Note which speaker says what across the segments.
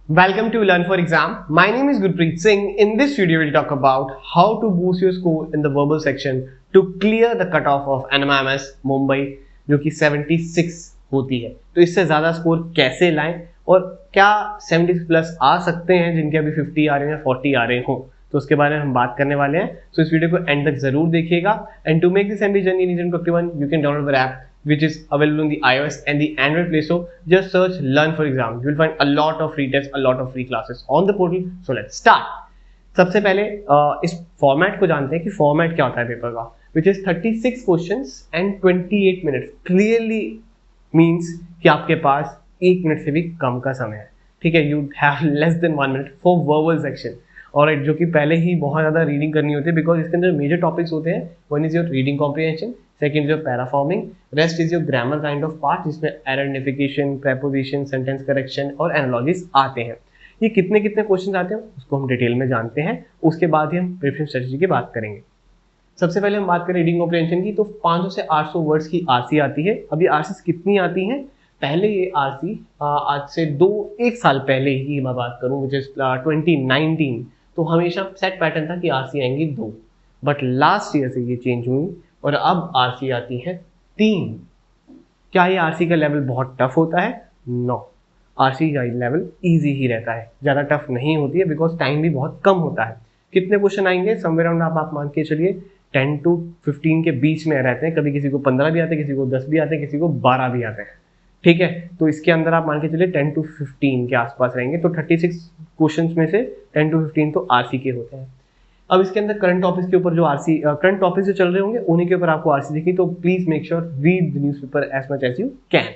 Speaker 1: Welcome to Learn for Exam. My name is Gurpreet Singh. In this video, we'll talk about how to boost your score in the verbal section to clear the cutoff of NMAT Mumbai जो कि 76 होती है। तो इससे ज़्यादा score कैसे लाएं और क्या 70 प्लस आ सकते हैं जिनके अभी 50 आ रहे हैं 40 आ रहे हों, तो उसके बारे में हम बात करने वाले हैं। तो इस वीडियो को एंड तक जरूर देखिएगा। And to make this MB journey in 21 you can download the app which is available on the iOS and the Android Play Store. Just search Learn for Exam. You will find a lot of free tests, a lot of free classes on the portal. So let's start. सबसे पहले इस format को जानते हैं कि format क्या होता है पेपर का, which is 36 questions and 28 minutes. Clearly means कि आपके पास 1 मिनट से भी कम का समय है। ठीक है, you have less than 1 minute for verbal section. और जो कि पहले ही बहुत ज़्यादा रीडिंग करनी होती है बिकॉज इसके अंदर मेजर टॉपिक्स होते हैं। One is your reading comprehension, second is your पैराफॉर्मिंग, rest is your grammar kind of part जिसमें आइडेंटिफिकेशन, प्रेपोजिशन, सेंटेंस करेक्शन और एनालॉजीज आते हैं। ये कितने कितने क्वेश्चन आते हैं उसको हम डिटेल में जानते हैं, उसके बाद ही हम प्रिपरेशन स्ट्रेटजी की बात करेंगे। सबसे पहले हम बात करें रीडिंग कॉम्प्रिहेंशन की, तो 500 से 800 वर्ड्स की आरसी आती है। अभी आरसी कितनी आती हैं? पहले ये आरसी आज से 1 साल पहले ही मैं बात करूँ विच इज 2019, तो हमेशा सेट पैटर्न था कि आरसी आएंगी 2, बट लास्ट ईयर से ये चेंज हुई और अब आरसी आती है 3। क्या ये आरसी का लेवल बहुत टफ होता है? नो, आरसी का लेवल इजी ही रहता है, ज़्यादा टफ नहीं होती है बिकॉज टाइम भी बहुत कम होता है। कितने क्वेश्चन आएंगे? समवेयर अराउंड आप मान के चलिए 10 to 15 के बीच में रहते हैं। कभी किसी को 15 भी आते हैं, किसी को 10 भी आते हैं, किसी को 12 भी आते हैं। ठीक है, तो इसके अंदर आप मान के चलिए 10 to 15 के आसपास रहेंगे। तो 36 क्वेश्चंस में से 10 to 15 तो आरसी के होते हैं। अब इसके अंदर करंट टॉपिक्स के ऊपर जो आरसी करंट टॉपिक्स जो चल रहे होंगे उन्हीं के ऊपर आपको आरसी दिखी, तो please make sure read the newspaper as much as you can.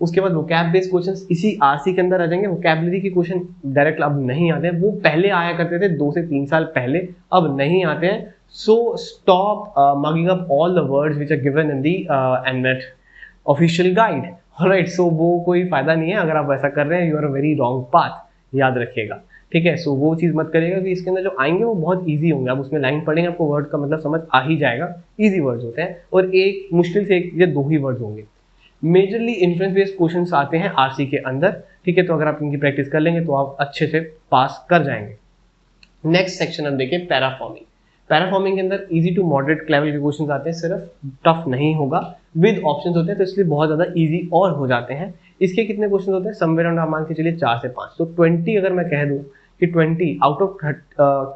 Speaker 1: उसके बाद वोकैब बेस्ड क्वेश्चंस इसी आरसी के अंदर आ जाएंगे। वोकैबुलरी के क्वेश्चन डायरेक्ट अब नहीं आते हैं, वो पहले आया करते थे 2 से 3 साल पहले, अब नहीं आते हैं। So stop mugging up all the words which are given in the NMAT official guide. Alright, so वो कोई फायदा नहीं है। अगर आप ऐसा कर रहे हैं, you are a very wrong path, याद रखिएगा। ठीक है, सो वो चीज़ मत करिएगा कि इसके अंदर जो आएंगे वो बहुत इजी होंगे। आप उसमें लाइन पढ़ेंगे, आपको वर्ड का मतलब समझ आ ही जाएगा। इजी वर्ड्स होते हैं और एक मुश्किल से 1 या 2 ही वर्ड्स होंगे। मेजरली इन्फ्लुएंस बेस्ड क्वेश्चंस आते हैं आरसी के अंदर। ठीक है, तो अगर आप इनकी प्रैक्टिस कर लेंगे तो आप अच्छे से पास कर जाएंगे। नेक्स्ट सेक्शन हम देखें पैराफॉर्मिंग। पैराफॉर्मिंग के अंदर इजी टू मॉडरेट लेवल के क्वेश्चंस आते हैं, सिर्फ टफ नहीं होगा, विद ऑप्शंस होते हैं, तो इसलिए बहुत ज़्यादा इजी और हो जाते हैं। इसके कितने क्वेश्चन होते हैं? समवेयर अराउंड आप मान के चलिए 4 से 5। तो 20 अगर मैं कह दूं कि 20 आउट ऑफ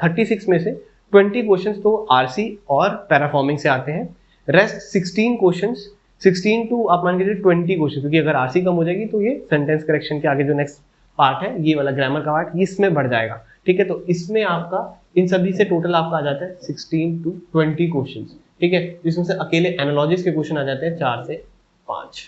Speaker 1: 36 में से 20 क्वेश्चंस तो आरसी और पैराफॉर्मिंग से आते हैं। रेस्ट 16 क्वेश्चंस, 16 टू आप मान के चलिए 20 क्वेश्चन, क्योंकि अगर आरसी कम हो जाएगी तो ये सेंटेंस करेक्शन के आगे जो नेक्स्ट पार्ट है, ये वाला ग्रामर का पार्ट, इसमें बढ़ जाएगा। ठीक है, तो इसमें आपका इन सभी से टोटल आपका आ जाता है 16 to 20 क्वेश्चंस। ठीक है, जिसमें से अकेले एनालॉजीज के क्वेश्चन आ जाते हैं 4 से 5।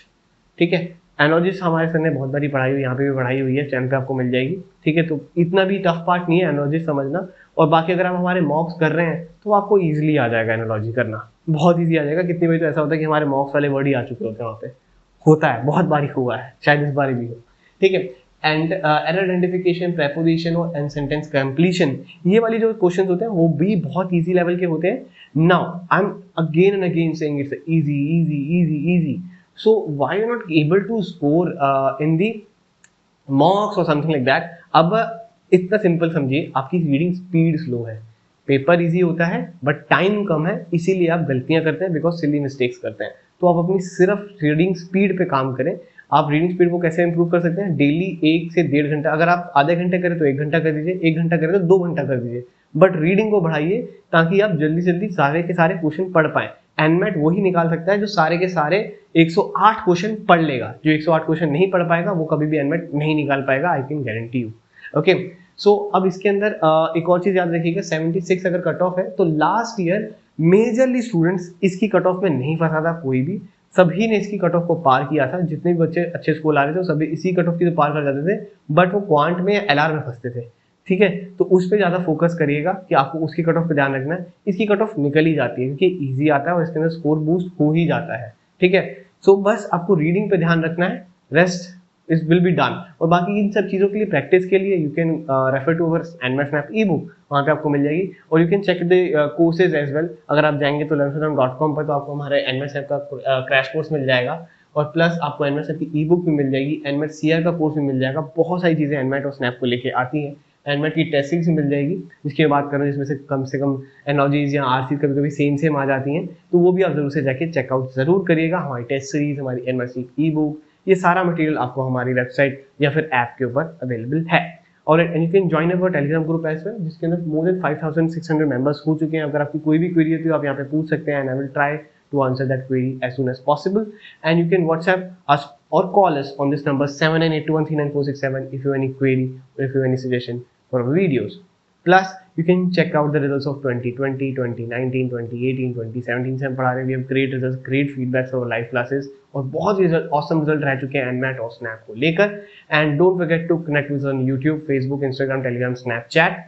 Speaker 1: ठीक है, एनालॉजीज हमारे सर ने बहुत बारी पढ़ाई हुई, यहाँ पे भी पढ़ाई हुई है, चैनल पे आपको मिल जाएगी। ठीक है, तो इतना भी टफ पार्ट नहीं है एनालॉजी समझना। और बाकी अगर आप हमारे मॉक्स कर रहे हैं तो आपको ईजिली आ जाएगा, एनालॉजी करना बहुत ईजी आ जाएगा। कितनी बार तो ऐसा होता है कि हमारे मॉक्स वाले वर्ड ही आ चुके होते हैं वहाँ पे, होता है, बहुत बारी हुआ है, शायद इस बार भी हो। ठीक है, एंड एरर आइडेंटिफिकेशन, प्रेपोजिशन और एंड सेंटेंस कंप्लीशन, ये वाली जो क्वेश्चन होते हैं वो भी बहुत इजी लेवल के होते हैं। Now I am again and again saying it's easy easy easy easy, so why you not able to score in the mocks और समथिंग लाइक दैट। अब इतना सिंपल समझिए, आपकी रीडिंग स्पीड स्लो है, paper easy होता है but time कम है, इसीलिए आप गलतियां करते हैं, बिकॉज सिली मिस्टेक्स करते हैं। तो आप अपनी सिर्फ रीडिंग स्पीड पे काम करें। आप रीडिंग स्पीड को कैसे इंप्रूव कर सकते हैं? डेली 1 से 1.5 घंटा, अगर आप आधे घंटे करें तो 1 घंटा कर दीजिए, 1 घंटा करें तो 2 घंटा कर दीजिए, बट रीडिंग को बढ़ाइए ताकि आप जल्दी जल्दी सारे के सारे क्वेश्चन पढ़ पाएं। NMAT वही निकाल सकता है जो सारे के सारे 108 क्वेश्चन पढ़ लेगा। जो 108 क्वेश्चन नहीं पढ़ पाएगा वो कभी भी NMAT नहीं निकाल पाएगा, I can guarantee you. Okay, so अब इसके अंदर एक और चीज याद रखिएगा, 76 अगर कट ऑफ है तो लास्ट ईयर मेजरली स्टूडेंट्स इसकी कट ऑफ में नहीं फंसा था कोई भी, सभी ने इसकी कट ऑफ को पार किया था। जितने भी बच्चे अच्छे स्कोर आ रहे थे सभी इसी कट ऑफ की तो पार कर जाते थे, बट वो क्वांट में या LR में फंसते थे। ठीक है, तो उस पर ज़्यादा फोकस करिएगा कि आपको उसकी कट ऑफ पे ध्यान रखना है। इसकी कट ऑफ निकल ही जाती है क्योंकि ईजी आता है और इसके अंदर स्कोर बूस्ट हो ही जाता है। ठीक है, सो बस आपको रीडिंग पे ध्यान रखना है, rest it will be done. और बाकी इन सब चीज़ों के लिए प्रैक्टिस के लिए you can refer to our NMAT snap e book, वहाँ पे आपको मिल जाएगी। और you can check the courses as well. अगर आप जाएंगे तो learnfrom.com पर तो आपको हमारे NMAT स्नैप का क्रैश कोर्स मिल जाएगा। और प्लस आपको एनमेट सर की ई बुक भी मिल जाएगी, एनमेट सीआर का कोर्स भी मिल जाएगा, बहुत सारी चीज़ें एनमेट और स्नैप को लेके आती हैं। एनमेट की टेस्टिंग भी मिल जाएगी, जिसकी बात करें जिसमें से कम एनोलॉजीज या आरसी कभी कभी सेम आ जाती हैं, तो वो भी आप जरूर से जाके चेकआउट जरूर करिएगा। हमारी टेस्ट सीरीज, हमारी एनमेट ई बुक, ये सारा मटेरियल आपको हमारी वेबसाइट या फिर ऐप के ऊपर अवेलेबल है। और and you can join our telegram group as well, जिसके अंदर मोर देन 5600 मेंबर्स हो चुके हैं। अगर आपकी कोई भी क्वेरी होती है आप यहाँ पे पूछ सकते हैं, and I will try to answer that query as soon as possible. And you can WhatsApp us or call us on this number 7982139467 if you have any query or if you have any suggestion for our videos. Plus, you can check out the results of 2020, 2019, 2018, 2017 से हम पढ़ा रहे हैं. We have great results, great feedbacks for our live classes और बहुत ही awesome result रह चुके हैं NMAT और Snap को लेकर. And don't forget to connect with us on YouTube, Facebook, Instagram, Telegram, Snapchat.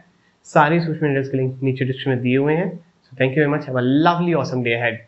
Speaker 1: सारी सोशल मीडिया के लिंक नीचे डिस्क्रिप्शन में दिए हुए हैं. So thank you very much. Have a lovely, awesome day ahead.